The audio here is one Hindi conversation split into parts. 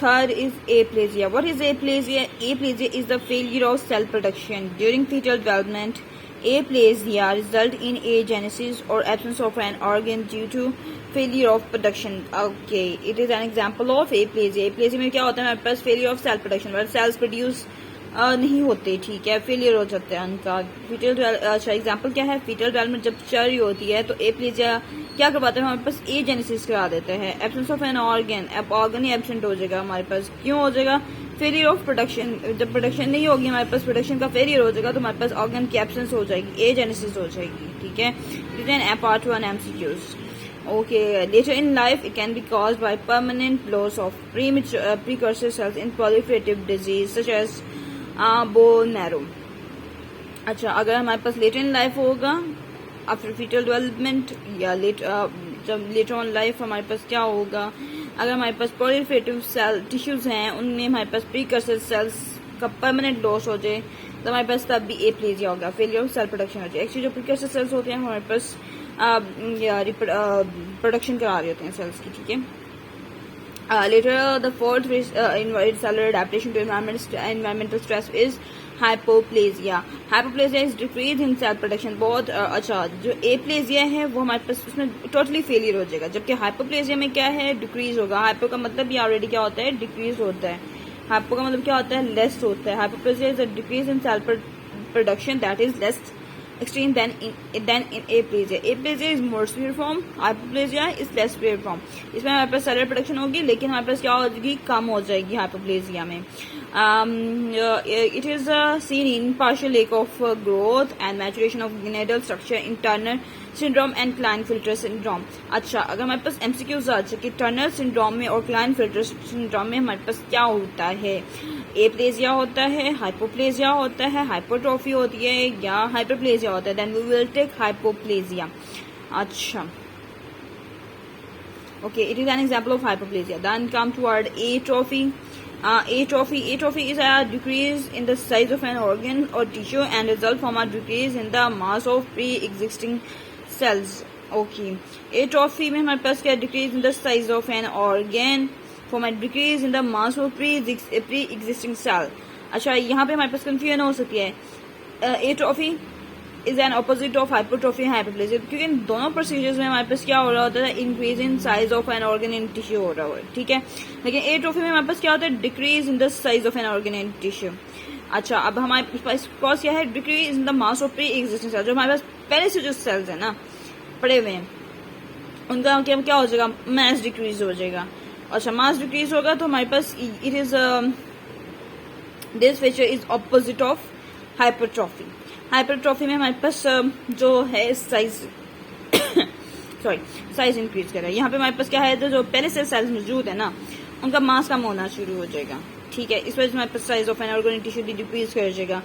Third is aplasia. What is aplasia? Aplasia is the failure of cell production during fetal development. Aplasia result in agenesis or absence of an organ due to failure of production. Okay, it is an example of aplasia. Aplasia में क्या होता है हमारे पास failure of cell production, मतलब cells produce नहीं होते, ठीक है, फेलियर हो जाता है उनका. फीटल अच्छा एग्जाम्पल क्या है, फीटल डेवलपमेंट जब चल रही होती है तो एप्लेजिया क्या करवाता है हमारे पास, एजेनेसिस करा देता है. एब्सेंस ऑफ एन ऑर्गन, अब ऑर्गन ही एब्सेंट हो जाएगा हमारे पास, क्यों हो जाएगा, फेलियर ऑफ प्रोडक्शन. जब प्रोडक्शन नहीं होगी हमारे पास, प्रोडक्शन का फेलियर हो जाएगा तो हमारे पास ऑर्गन की एब्सेंस हो जाएगी, एजेनेसिस हो जाएगी. ठीक है, written part 1 MCQs. Okay, later in life it can be caused by permanent loss of precursor cells in proliferative disease such as bone marrow. अच्छा, अगर हमारे पास लेटर इन लाइफ होगा आफ्टर फीटल डेवलपमेंट या जब लेटर ऑन लाइफ हमारे पास क्या होगा, अगर हमारे पास प्रोलिफरेटिव सेल टिश्यूज हैं उनमें हमारे पास प्रीकर्सर सेल्स का परमानेंट लॉस हो जाए तो हमारे पास तब भी एप्लेजिया होगा, फेलियर ऑफ सेल प्रोडक्शन हो जाए. एक्चुअली जो प्रीकर्सर सेल्स होते हैं हमारे पास प्रोडक्शन करा रहे होते हैं सेल्स की. ठीक है, later the fourth cellular adaptation to environmental stress is hypoplasia. Hypoplasia is decrease in cell production. बहुत अच्छा, जो एप्लेजिया है वो हमारे पास उसमें टोटली फेलियर हो जाएगा, जबकि हाइपोप्लेजिया में क्या है, डिक्रीज होगा. हाइपो का मतलब ये ऑलरेडी क्या होता है, डिक्रीज होता है. हाइपो का मतलब क्या होता है, लेस होता है. Hypoplasia is a decrease in cell production that is less extreme than in aplasia. Aplasia is more severe form, hypoplasia is less severe form. इसमें हमारे पास सेलुलर प्रोडक्शन होगी लेकिन हमारे पास क्या होगी, कम हो जाएगी हाइपोप्लेजिया में. It is seen in partial lack of growth and maturation of gonadal structure in Turner syndrome and Klinefelter syndrome. अच्छा, अगर हमारे पास MCQs आ जाए कि टर्नर सिंड्रोम में और Klinefelter सिंड्रोम में हमारे पास क्या होता है, एप्लेजिया होता है, हाइपोप्लेजिया होता है, हाइपोट्रोफी होती है या हाइपरप्लेजिया होता है, then we will take hypoplasia. अच्छा, okay, it is an example of hypoplasia. Then come toward atrophy. Atrophy is a decrease in the size of an organ or tissue and result from a decrease in the mass of pre-existing cells. Okay, atrophy में हमारे पास क्या, decrease in the size of an organ from a decrease in the mass of pre-existing cell. अच्छा, यहाँ पे हमारे पास confusion हो सकती है. Atrophy is an opposite of hypertrophy and hyperplasia, क्योंकि इन दोनों प्रोसीजर्स में हमारे पास क्या हो रहा होता है, increase in size of an organ in tissue हो रहा है. ठीक है, लेकिन एट्रोफी में हमारे पास क्या होता है, decrease in the size of an organ in tissue. अच्छा, अब हमारे पास कॉज क्या है, decrease in the mass of pre existing cells. जो हमारे पास पहले से जो सेल्स है ना पड़े हुए हैं उनका क्या हो जाएगा, मास डिक्रीज हो जाएगा. अच्छा, मास डिक्रीज होगा तो हमारे पास it is this feature is opposite of hypertrophy. Hypertrophy में हमारे पास जो है साइज साइज इंक्रीज कर रहा है. यहाँ पे हमारे पास क्या है, जो पहले से सेल्स मौजूद है ना उनका मास कम होना शुरू हो जाएगा. ठीक है, इस वजह से हमारे पास size of an organ tissue decrease कर जाएगा.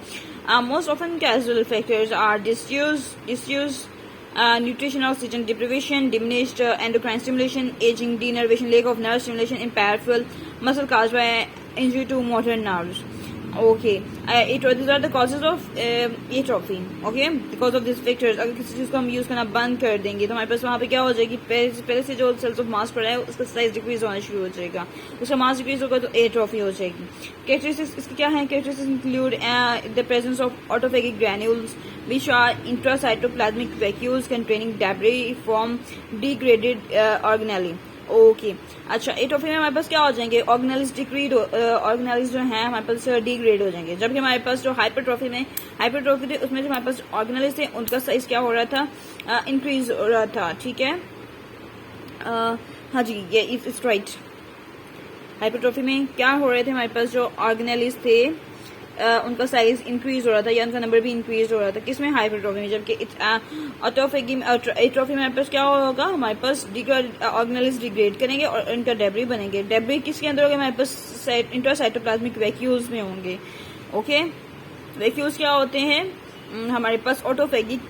Most often casual factors are disuse nutrition, oxygen deprivation, diminished endocrine stimulation, aging, denervation, lack of nerve stimulation, impaired muscle caused by injury to motor nerves. Okay, these are the causes of atrophy. Okay, because of these factors अगर किसी चीज को हम यूज करना बंद कर देंगे तो हमारे पास वहाँ पे क्या हो जाएगी, पहले से जो सेल्स ऑफ मास पड़ा है उसका साइज डिक्रीज होना शुरू हो जाएगा, उसका मास डिक्रीज होगा तो एट्रोफी हो जाएगी. कैरेक्टरिस्टिक्स इसके क्या है, characteristics include the presence of autophagic granules which are intracytoplasmic vacuoles containing debris from degraded organelle. Okay, अच्छा, एट्रोफी में हमारे पास क्या हो जाएंगे, ऑर्गेनेल्स डिग्रेड, ऑर्गेनेल्स जो हैं हमारे पास डिग्रेड हो जाएंगे. जबकि हमारे पास जो हाइपरट्रोफी थी उसमें जो हमारे पास ऑर्गेनेल्स थे उनका साइज क्या हो रहा था, इंक्रीज हो रहा था. ठीक है, हाँ जी, ये इज राइट. हाइपरट्रोफी में क्या हो रहे थे, हमारे पास जो ऑर्गेनेल्स थे उनका साइज इंक्रीज हो रहा था या उनका नंबर भी इंक्रीज हो रहा था. किसमें, हाइपरट्रोफी में. जबकि एट्रोफी में हमारे पास क्या होगा, हमारे पास ऑर्गेनेल्स डिग्रेड करेंगे और उनका डेब्री बनेंगे. डेब्री किसके अंदर होंगे, हमारे पास इंट्रासाइटोप्लाज्मिक वैक्यूल्स में होंगे. ओके, वैक्यूल्स क्या होते हैं, हमारे पास ऑटोफेगिक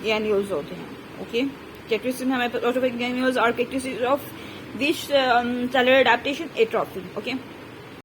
ग्रैन्यूल्स होते हैं. ओके, कैरेक्टरिस्टिक्स में हमारे पास ऑटोफेगिक ग्रैन्यूल्स और characteristics of which cellular adaptation, atrophy. Okay.